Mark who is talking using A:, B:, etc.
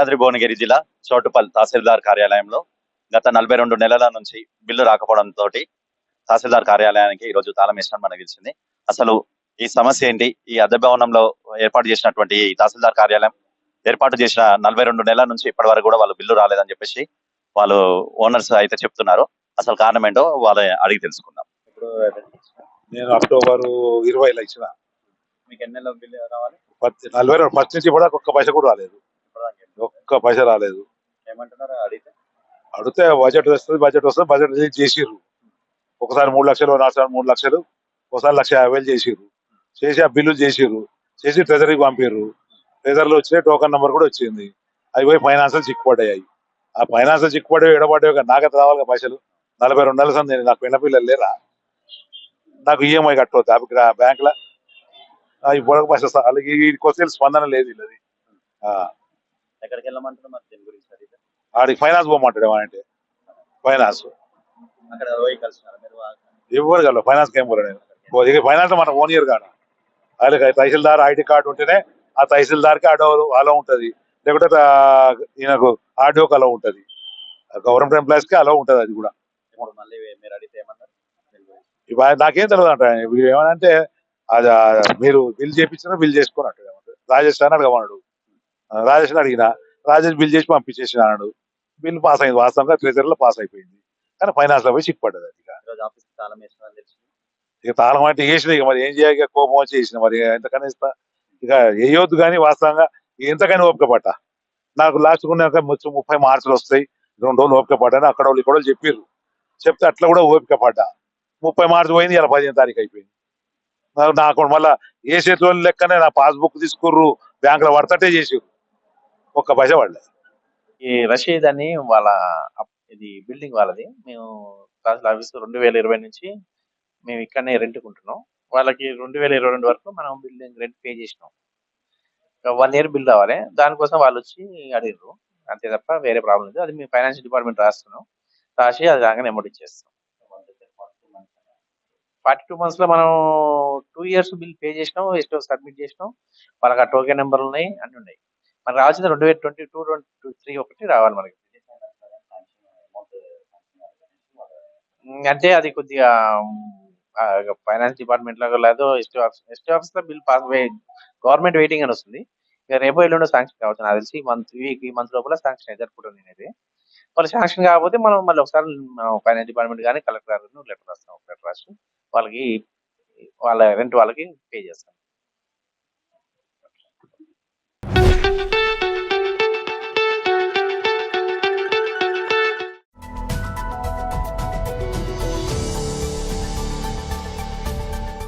A: యాదాద్రి భువనగిరి జిల్లా చోటుపల్ తహసీల్దార్ కార్యాలయంలో గత 42 నెలల నుంచి బిల్లు రాకపోవడంతో తహసీల్దార్ కార్యాలయానికి ఈ రోజు తాళం వేసడం మనకు తెలిసింది. అసలు ఈ సమస్య ఏంటి? ఈ అద్దె భవనంలో ఏర్పాటు చేసినటువంటి ఈ తహసీల్దార్ కార్యాలయం ఏర్పాటు చేసిన 42 నెలల నుంచి ఇప్పటి వరకు కూడా వాళ్ళు బిల్లు రాలేదని చెప్పేసి వాళ్ళు ఓనర్స్ అయితే చెప్తున్నారు. అసలు కారణం ఏంటో వాళ్ళ అడిగి తెలుసుకుందాం. ఇప్పుడు
B: నేను అక్టోబర్ 20 ఇచ్చిన.
A: మీకు ఎన్ని నెలల బిల్లు రావాలి?
B: 40 ఫస్ట్ నుంచి కూడా ఒక్క పైసా కూడా రాలేదు. ఒక్క పైసా రాలేదు.
A: ఏమంటున్నారు
B: అడిగితే బడ్జెట్ వస్తుంది బడ్జెట్ చేసిర్రు. ఒకసారి 3 లక్షలు, 3 లక్షలు, ఒకసారి 1,50,000 చేసిర్రు. చేసి ఆ బిల్లు చేసిర్రు. చేసి ట్రెజరీకి పంపిర్రు. ట్రెజరీలో వచ్చే టోకన్ నెంబర్ కూడా వచ్చింది. అవి పోయి ఫైనాన్షియల్ చిక్కుపడ్డాయి. ఆ ఫైనాన్షియల్ చిక్కుపడ్డాయి ఎడబడ్డాయి. నాకైతే రావాలి పైసలు. 42 నెలల సంది నాకు పెన్న పిల్లలు లేరా? నాకు ఈఎంఐ కట్టవద్దు బ్యాంక్ లో ఇప్పుడు పైసలు వాళ్ళకి స్పందన లేదు. వీళ్ళది
A: ఎక్కడికి వెళ్ళమంటారు మరి దీని గురించి?
B: ఆడికి ఫైనాన్స్ పోమంటాడు ఏమంటే ఫైనాన్స్
A: అక్కడ పోయి కలిసినారు మీరు?
B: ఎవరు కలవు ఫైనాన్స్ ఏం పోలే. నేను ఫైనాన్స్ మన ఓన్ ఇయర్ కాడ వాళ్ళకి తహసీల్దార్ ఐడి కార్డు ఉంటేనే ఆ తహసీల్దార్కి అలో ఉంటుంది. లేకుంటే ఈయనకు ఆర్డీఓకి అలో ఉంటుంది. గవర్నమెంట్ ఎంప్లాయీస్ కి అలో ఉంటుంది. అది కూడా
A: మళ్ళీ మీరు అడిగితే ఏమన్నారు?
B: నాకేం తెలియదు అంట. ఏమనంటే అది మీరు బిల్ చేయించినా బిల్ చేసుకొని అంటాడు. రాజేష్ అని అడగమన్నాడు. రాజేష్ అడిగిన రాజేష్ బిల్ చేసి పంపించేసిన అన్నాడు. బిల్ పాస్ అయింది. వాస్తవంగా ట్రెజరీలో పాస్ అయిపోయింది. కానీ ఫైనాన్స్ లో పోయి చిక్కుపడ్డది. అది ఇక తాళం అంటే వేసిన ఇక మరి ఏం చేయాలి? కోపం వచ్చి వేసిన మరి ఎంతకని ఇస్తా ఇక వేయొద్దు. కానీ వాస్తవంగా ఎంతకని ఓపిక పట్ట. నాకు లాస్ట్ 30 మార్కులు వస్తాయి, 2 రోజులు ఓపిక పడ్డాను. అక్కడ వాళ్ళు ఇక్కడ చెప్పారు. చెప్తే అట్లా కూడా ఓపిక పడ్డా. 30 మార్చి పోయింది. ఇలా 15వ తారీఖు అయిపోయింది. నాకు మళ్ళా ఏ చేతిలో లెక్కనే నా పాస్బుక్ తీసుకుర్రు, బ్యాంకులో పడతటే చేసారు. ఒక్క పైసా పడలేదు.
C: ఈ రషీద్ అని వాళ్ళ ఇది బిల్డింగ్ వాళ్ళది. మేము తహసీల్ ఆఫీస్ 2020 నుంచి మేము ఇక్కడనే రెంట్కుంటున్నాం. వాళ్ళకి 2022 వరకు మనం బిల్డింగ్ రెంట్ పే చేసినాం. 1 ఇయర్ బిల్ రావాలి. దానికోసం వాళ్ళు వచ్చి అడిగారు. అంతే తప్ప వేరే ప్రాబ్లం లేదు. అది మేము ఫైనాన్షియల్ డిపార్ట్మెంట్ రాస్తున్నాం. రాసి అది రాగానే అమౌంట్ ఇచ్చేస్తాం. 42 months లో మనం 2 ఇయర్స్ బిల్ పే చేసినాం. ఎస్టో సబ్మిట్ చేసినాం. వాళ్ళకి ఆ టోకెన్ నెంబర్లు ఉన్నాయి, అన్ని ఉన్నాయి. మనకు రావాల్సింది 2022, 2023 ఒకటి రావాలి మనకి. అంటే అది కొద్దిగా ఫైనాన్స్ డిపార్ట్మెంట్ లాగా లేదు. ఎస్టీ ఆఫీస్ లో బిల్ పాస్ గవర్నమెంట్ వెయిటింగ్ అని వస్తుంది. ఇక రేపు ఎల్లుండో శాంక్షన్ కావచ్చు. నాకు తెలిసి ఈ మంత్ లోపల శాంక్షన్ జరుపుకుంటాం. నేనైతే వాళ్ళు శాంక్షన్ కాకపోతే మనం మళ్ళీ ఒకసారి మనం ఫైనాన్స్ డిపార్ట్మెంట్ కానీ కలెక్టర్ లెటర్ రాస్తాం. లెటర్ రాసి వాళ్ళకి వాళ్ళ రెంట్ వాళ్ళకి పే చేస్తాం.